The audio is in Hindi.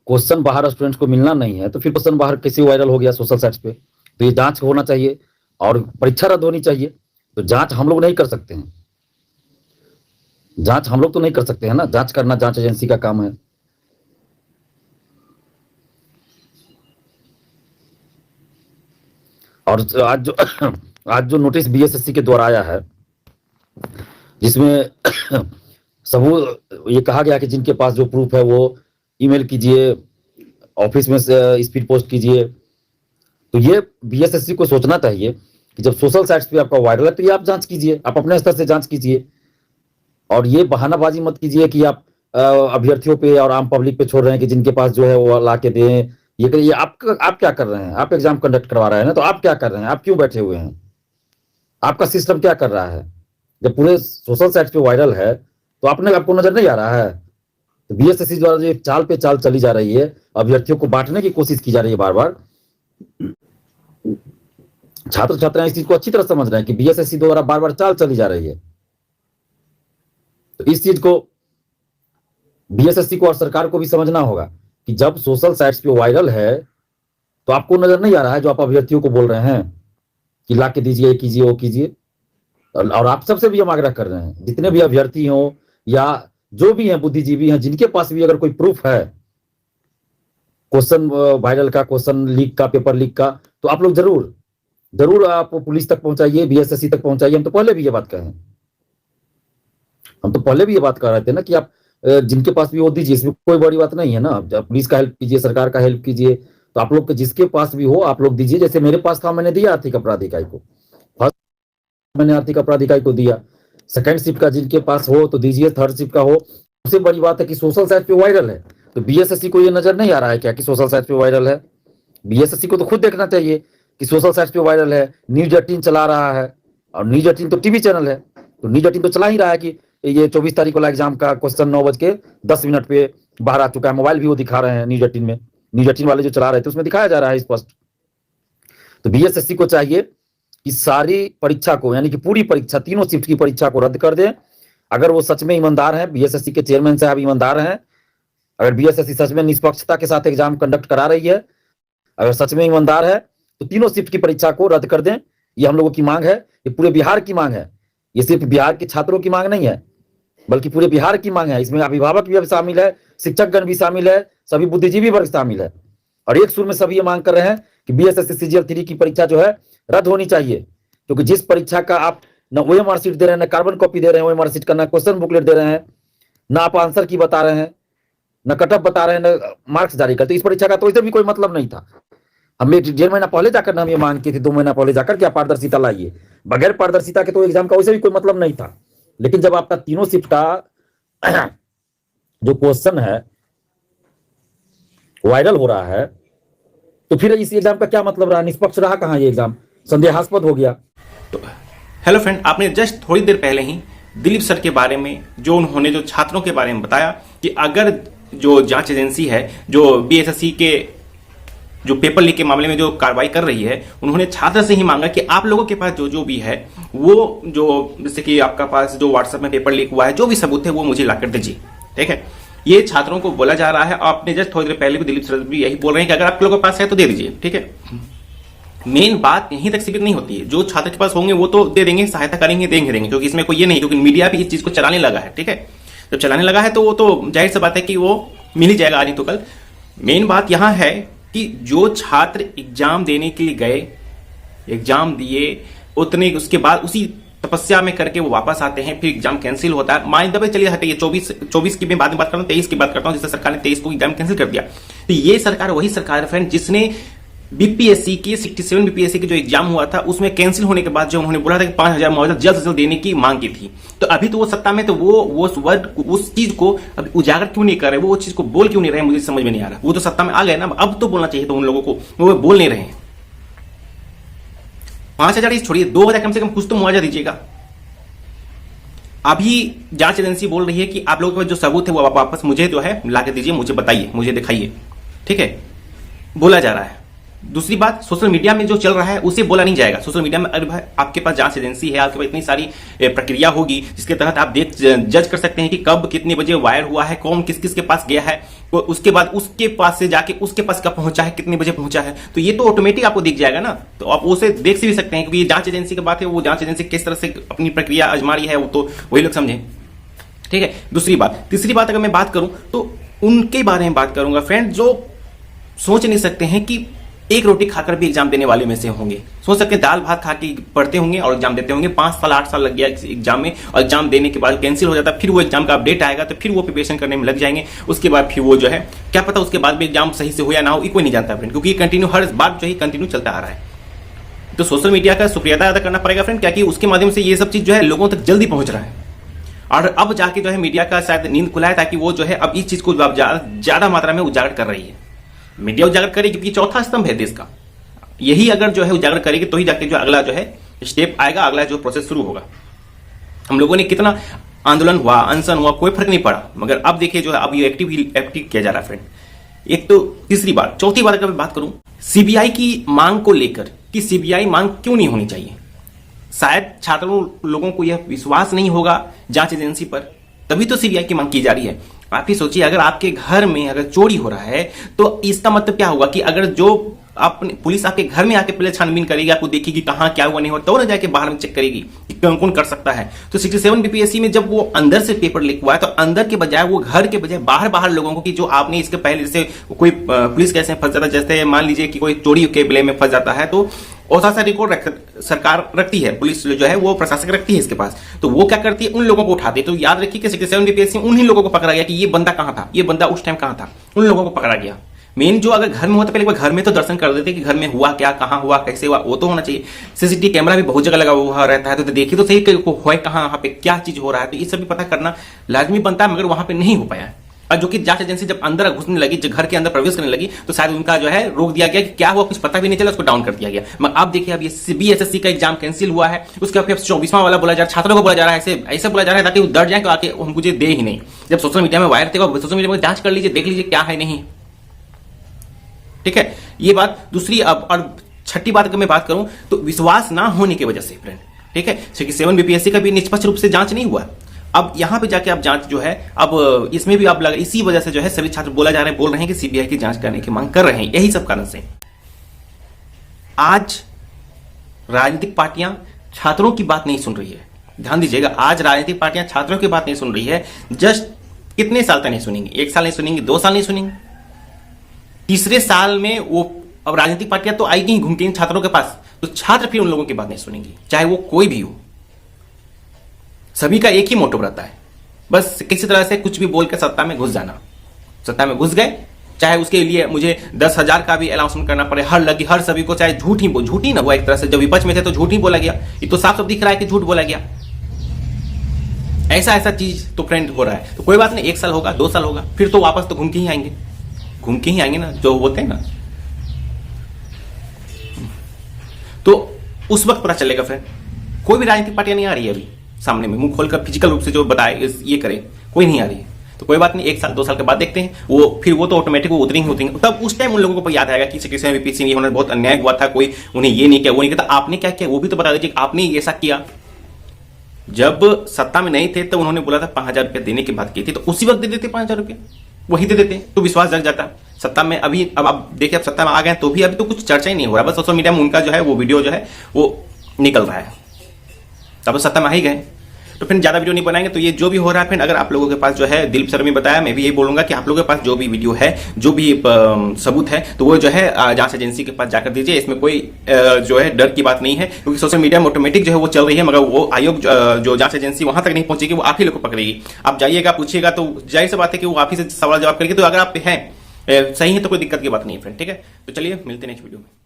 क्वेश्चन बाहर स्टूडेंट्स को मिलना नहीं है तो फिर क्वेश्चन बाहर कैसे वायरल हो गया सोशल साइट्स पे? तो ये जांच होना चाहिए और परीक्षा रद्द होनी चाहिए। तो जांच हम लोग नहीं कर सकते हैं, जांच हम लोग तो नहीं कर सकते हैं ना, जांच करना जांच एजेंसी का काम है। और आज जो नोटिस बीएसएससी के द्वारा आया है, जिसमें सबूत ये कहा गया कि जिनके पास जो प्रूफ है वो ईमेल कीजिए, ऑफिस में स्पीड पोस्ट कीजिए। तो ये बीएसएससी को सोचना चाहिए कि जब सोशल साइट्स पे आपका वायरल है तो ये आप जांच कीजिए, आप अपने स्तर से जांच कीजिए, और ये बहानाबाजी मत कीजिए कि आप अभ्यर्थियों पे और आम पब्लिक पे छोड़ रहे हैं कि जिनके पास जो है वो ला के दें। ये आप क्या कर रहे हैं? आप एग्जाम कंडक्ट करवा रहे हैं ना, तो आप क्या कर रहे हैं? आप क्यों बैठे हुए हैं? आपका सिस्टम क्या कर रहा है? जब पूरे सोशल साइट्स पे वायरल है तो आपको नजर नहीं आ रहा है? तो बीएसएससी द्वारा जो चाल पे चाल चली जा रही है, अभ्यर्थियों को बांटने की कोशिश की जा रही है बार बार। छात्र छात्राएं इस चीज को अच्छी तरह समझ रहे हैं कि बीएसएससी द्वारा बार बार चाल चली जा रही है। तो इस चीज को बीएसएससी को और सरकार को भी समझना होगा कि जब सोशल साइट्स पे वायरल है तो आपको नजर नहीं आ रहा है जो आप अभ्यर्थियों को बोल रहे हैं कि ला के दीजिए, कीजिए, वो कीजिए। और आप सबसे भी हम आग्रह कर रहे हैं, जितने भी अभ्यर्थी हो या जो भी हैं बुद्धिजीवी हैं, जिनके पास भी अगर कोई प्रूफ है क्वेश्चन वायरल का, क्वेश्चन लीक का, पेपर लीक का, तो आप लोग जरूर आप पुलिस तक पहुंचाइए, बीएसएससी तक पहुंचाइए। हम तो पहले भी ये बात कहे, हम तो पहले भी ये बात कर रहे थे ना कि आप जिनके पास भी वो दीजिए, इसमें कोई बड़ी बात नहीं है ना। जब पुलिस का हेल्प कीजिए, सरकार का हेल्प कीजिए, तो आप लोग के जिसके पास भी हो आप लोग दीजिए। जैसे मेरे पास था, मैंने दिया आर्थिक अपराध इकाई को, फर्स्ट मैंने आर्थिक अपराध इकाई को दिया। सेकंड शिफ्ट का जिनके पास हो तो दीजिए, थर्ड शिफ्ट का हो। सबसे बड़ी बात है कि सोशल साइट पे वायरल है, तो बीएसएससी को ये नजर नहीं आ रहा है क्या कि सोशल साइट पे वायरल है? बीएसएससी को तो खुद देखना चाहिए कि सोशल साइट पे वायरल है। न्यूज 18 चला रहा है, और न्यूज 18 तो टीवी चैनल है, तो न्यूज 18 तो चला ही रहा है कि ये 24 तारीख वाला एग्जाम का क्वेश्चन 9:10 पे बाहर आ चुका है। मोबाइल भी वो दिखा रहे हैं न्यूज 18 में, न्यूज 18 वाले जो चला रहे थे उसमें दिखाया जा रहा है स्पष्ट। तो बीएसएससी को चाहिए कि सारी परीक्षा को, यानी कि पूरी परीक्षा, तीनों शिफ्ट की परीक्षा को रद्द कर दें। अगर वो सच में ईमानदार हैं, बीएसएससी के चेयरमैन साहब ईमानदार हैं, अगर बीएसएससी सच में निष्पक्षता के साथ एग्जाम कंडक्ट करा रही है, अगर सच में ईमानदार है, तो तीनों शिफ्ट की परीक्षा को रद्द कर दें। ये हम लोगों की मांग है, ये पूरे बिहार की मांग है। ये सिर्फ बिहार के छात्रों की मांग नहीं है, बल्कि पूरे बिहार की मांग है। इसमें अभिभावक भी शामिल है, शिक्षकगण भी शामिल है, सभी बुद्धिजीवी वर्ग शामिल है, और एक सुर में सभी ये मांग कर रहे हैं कि बीएसएससी सीजीएल 3 की परीक्षा जो है रद्द होनी चाहिए। क्योंकि जिस परीक्षा का आप न ओएमआर शीट दे रहे हैं, न कार्बन कॉपी दे रहे हैं ओएमआर शीट का, न क्वेश्चन बुकलेट दे रहे हैं, न आप आंसर की बता रहे हैं, न कटअप बता रहे हैं, न मार्क्स जारी करते, इस परीक्षा का तो इसे भी कोई मतलब नहीं था। हम 1.5 महीना पहले जाकर हम ये मांग किए थे, 2 महीना पहले जाकर क्या पारदर्शिता लाइए। बगैर पारदर्शिता के तो एग्जाम का वैसे भी कोई मतलब नहीं था। लेकिन जब आपका तीनों शिफ्ट का जो क्वेश्चन है वायरल हो रहा है, तो फिर इस एग्जाम का क्या मतलब रहा? निष्पक्ष रहा कहां ये एग्जाम? संदेहास्पद हो गया। तो हेलो फ्रेंड, आपने जस्ट थोड़ी देर पहले ही दिलीप सर के बारे में, जो उन्होंने जो छात्रों के बारे में बताया कि अगर जो जांच एजेंसी है जो बीएसएससी के जो पेपर लीक के मामले में जो कार्रवाई कर रही है, उन्होंने छात्र से ही मांगा कि आप लोगों के पास जो जो भी है, वो जो जैसे कि आपका पास जो व्हाट्सएप में पेपर लीक हुआ है, जो भी सबूत है वो मुझे लाकर दीजिए। ठीक है, ये छात्रों को बोला जा रहा है। आपने जस्ट थोड़ी देर पहले भी दिलीप सर भी यही बोल रहे हैं कि अगर आप लोगों के पास है तो दे दीजिए। ठीक है, मेन बात यहीं तक सीमित नहीं होती है। जो छात्र के पास होंगे वो तो दे देंगे, सहायता करेंगे, देंगे, क्योंकि इसमें कोई ये नहीं, क्योंकि मीडिया भी इस चीज को चलाने लगा है। ठीक है, जब चलाने लगा है तो वो तो जाहिर सी बात है कि वो मिल ही जाएगा आज नहीं तो कल। मेन बात यहां है कि जो छात्र एग्जाम देने के लिए गए, एग्जाम दिए, उतने उसके बाद उसी तपस्या में करके वो वापस आते हैं, फिर एग्जाम कैंसिल होता है। मान दबे चलिए हटे, ये 24 की मैं बाद में बात करता हूं, 23 की बात करता हूं, जिससे सरकार ने 23 को एग्जाम कैंसिल कर दिया। तो ये सरकार वही सरकार है फ्रेंड जिसने बीपीएससी की 67 बीपीएससी की जो एग्जाम हुआ था उसमें कैंसिल होने के बाद जो उन्होंने बोला था कि 5,000 मुआवजा जल्द से जल्द देने की मांग की थी। तो अभी तो वो सत्ता में, तो वो वर्ड उस चीज को अभी उजागर क्यों नहीं कर रहे, वो चीज को बोल क्यों नहीं रहे, मुझे समझ में नहीं आ रहा। वो तो सत्ता में आ गए ना, अब तो बोलना चाहिए तो उन लोगों को, वो बोल नहीं रहे हैं। 5,000 छोड़िए, 2,000 कम से कम कुछ तो मुआवजा दीजिएगा। अभी जांच एजेंसी बोल रही है कि आप लोगों के पास जो सबूत है वो वापस मुझे जो है ला के दीजिए, मुझे बताइए, मुझे दिखाइए। ठीक है, बोला जा रहा है। दूसरी बात, सोशल मीडिया में जो चल रहा है उसे बोला नहीं जाएगा। सोशल मीडिया में अरे भाई आपके पास जांच एजेंसी है, आपके पास इतनी सारी प्रक्रिया होगी जिसके तहत आप जज कर सकते हैं कि कब कितने बजे वायर हुआ है, कौन किस किस के पास गया है, तो उसके बाद उसके पास से जाके उसके पास कब पहुंचा है, कितने बजे पहुंचा है, तो ये तो ऑटोमेटिक आपको दिख जाएगा ना। तो आप उसे देख भी सकते हैं, क्योंकि ये जांच एजेंसी की बात है, वो जांच एजेंसी किस तरह से अपनी प्रक्रिया आजमा रही है वो तो वही लोग समझे। ठीक है, दूसरी बात, तीसरी बात अगर मैं बात करूं तो उनके बारे में बात करूंगा फ्रेंड, जो सोच नहीं सकते हैं कि एक रोटी खाकर भी एग्जाम देने वाले में से होंगे। सोच सकते हैं दाल भात खा के पढ़ते होंगे और एग्जाम देते होंगे, 5 साल 8 साल लग गया एग्जाम में, और एग्जाम देने के बाद कैंसिल हो जाता, फिर वो एग्जाम का अपडेट आएगा तो फिर वो प्रिपरेशन करने में लग जाएंगे। उसके बाद फिर वो जो है क्या पता उसके बाद भी एग्जाम सही से हो या ना हो, ये कोई नहीं जानता फ्रेंड, क्योंकि कंटिन्यू हर बार जो है कंटिन्यू चलता आ रहा है। तो सोशल मीडिया का शुक्रिया अदा करना पड़ेगा फ्रेंड, क्या कि उसके माध्यम से ये सब चीज जो है लोगों तक जल्दी पहुंच रहा है। और अब जाके जो है मीडिया का शायद नींद खुला है, ताकि वो जो है अब इस चीज को ज्यादा मात्रा में उजागर कर रही है। मीडिया उजागर करेगी क्योंकि चौथा स्तंभ है देश का, यही अगर जो है उजागर करेगी तो ही जाके जो अगला जो है स्टेप आएगा, अगला जो प्रोसेस शुरू होगा। हम लोगों ने कितना आंदोलन हुआ, अनशन हुआ, कोई फर्क नहीं पड़ा, मगर अब देखिए जो है अब ये एक्टिव किया जा रहा है फ्रेंड। एक तो तीसरी बात, चौथी बात अगर मैं बात करूं सीबीआई की मांग को लेकर कि सीबीआई मांग क्यों नहीं होनी चाहिए। शायद छात्रों लोगों को यह विश्वास नहीं होगा जांच एजेंसी पर, तभी तो सीबीआई की मांग की जा रही है। आप ही सोचिए, अगर आपके घर में अगर चोरी हो रहा है तो इसका मतलब क्या होगा कि अगर जो अपने पुलिस आपके घर में आके पहले छानबीन करेगी, आपको देखेगी कहां क्या हुआ नहीं हुआ, तो ना जाके बाहर में चेक करेगी कि कौन कौन कर सकता है। तो 67 बीपीएससी में जब वो अंदर से पेपर लीक हुआ है तो अंदर के बजाय वो घर के बजाय बाहर लोगों को, कि जो आपने इसके पहले जैसे कोई पुलिस कैसे फंस जाता है, जैसे मान लीजिए कि कोई चोरी के ब्लेम में फंस जाता है तो और सा रिकॉर्ड सरकार रखती है, पुलिस जो है वो प्रशासक रखती है इसके पास, तो वो क्या करती है उन लोगों को उठाती है। तो याद रखिए कि 67 बीपीएससी उन्हीं लोगों को पकड़ा गया कि ये बंदा कहां था, ये बंदा उस टाइम कहां था, उन लोगों को पकड़ा गया। मेन जो अगर घर में होता, पहले घर में तो दर्शन कर देते कि घर में हुआ क्या, कहां हुआ, कैसे हुआ, वो तो होना चाहिए। सीसीटीवी कैमरा भी बहुत जगह लगा हुआ रहता है, तो देखिए तो सही है कहां, वहां पे क्या चीज हो रहा है, तो ये सब भी पता करना लाजमी बनता है, मगर वहां पे नहीं हो पाया। और जो कि जांच एजेंसी जब अंदर घुसने लगी, जब घर के अंदर प्रवेश करने लगी, तो शायद उनका जो है रोक दिया गया कि क्या हुआ कुछ पता भी नहीं चला, उसको डाउन कर दिया गया। मगर आप देखिए अब ये बीएसएससी का एग्जाम कैंसिल हुआ है, उसके बाद 24वां वाला बोला जा रहा है, छात्रों को बोला जा रहा है, ऐसे बोला जा रहा है ताकि वो डर जाए कि आके मुझे दे ही नहीं। जब सोशल मीडिया में वायरल थे, सोशल मीडिया में जांच कर लीजिए, देख लीजिए क्या है नहीं। ठीक है, ये बात दूसरी। अब और छठी बात अगर मैं बात करूं तो विश्वास ना होने की वजह से फ्रेंड, ठीक है, 67 बीपीएससी का भी निष्पक्ष रूप से जांच नहीं हुआ। अब यहां पे जाके आप जांच जो है अब इसमें भी आप लगा, इसी वजह से जो है सभी छात्र बोल रहे हैं कि सीबीआई की जांच करने की मांग कर रहे हैं, यही सब कारण से। आज राजनीतिक पार्टियां छात्रों की बात नहीं सुन रही है, ध्यान दीजिएगा, आज राजनीतिक पार्टियां छात्रों की बात नहीं सुन रही है। जस्ट कितने साल तक नहीं सुनेंगी, 1 साल नहीं सुनेंगी, 2 साल नहीं सुनेंगी, तीसरे साल में वो अब राजनीतिक पार्टियां तो आएगी ही घूम के छात्रों के पास, तो छात्र फिर उन लोगों की बात नहीं सुनेंगी, चाहे वो कोई भी हो। सभी का एक ही मोटिव रहता है, बस किसी तरह से कुछ भी बोल के सत्ता में घुस जाना। सत्ता में घुस गए, चाहे उसके लिए मुझे 10,000 का भी अनाउंसमेंट करना पड़े, हर सभी को, चाहे झूठी ना हुआ एक तरह से, जब विपक्ष में थे तो झूठ ही बोला गया, ये तो साफ साफ दिख रहा है कि झूठ बोला गया। ऐसा चीज तो फ्रेंड हो रहा है, तो कोई बात नहीं, 1 साल होगा, 2 साल होगा, फिर तो वापस तो घूम के ही आएंगे ना, जो बोलते हैं ना, तो उस वक्त पता चलेगा फ्रेंड। कोई भी राजनीतिक पार्टियां नहीं आ रही है अभी सामने में, मुंह खोलकर फिजिकल रूप से जो बताए ये करे, कोई नहीं आ रही है। तो कोई बात नहीं, 1 साल 2 साल के बाद देखते हैं, वो तो ऑटोमेटिक वो उतरेंगे, तब उस टाइम उन लोगों को याद आएगा कि 67 बीपीएससी में होना बहुत अन्याय हुआ था, कोई उन्हें ये नहीं किया, वो नहीं किया, आपने क्या किया वो भी तो बता दीजिए, आपने ऐसा किया। जब सत्ता में नहीं थे तो उन्होंने बोला था 5,000 रुपया देने की बात की थी, तो उसी वक्त दे देते 5,000 रुपया, वही दे देते तो विश्वास जग जाता। सत्ता में अभी अब आप देखिए, अब सत्ता में आ गए तो भी अभी तो कुछ चर्चा ही नहीं हो रहा, बस सोशल मीडिया में उनका जो है वो वीडियो जो है वो निकल रहा है, तब सत्ता में आ ही गए, तो फिर ज्यादा वीडियो नहीं बनाएंगे। तो ये जो भी हो रहा है फ्रेंड, अगर आप लोगों के पास जो है दिलीप सर ने बताया, मैं भी यही बोलूंगा कि आप लोगों के पास जो भी वीडियो है, जो भी सबूत है, तो वो जो है जांच एजेंसी के पास जाकर दीजिए। इसमें कोई जो है डर की बात नहीं है, क्योंकि सोशल मीडिया में ऑटोमेटिक जो है वो चल रही है, मगर वो आयोग जो जांच एजेंसी वहां तक नहीं पहुंचेगी, वो आप ही लोग को पकड़ेगी। आप जाइएगा, पूछिएगा, तो जाहिर सी बात है कि वो आप ही से सवाल जवाब करेगी। तो अगर आप हैं सही है तो कोई दिक्कत की बात नहीं है फ्रेंड, ठीक है। तो चलिए मिलते हैं नेक्स्ट वीडियो में।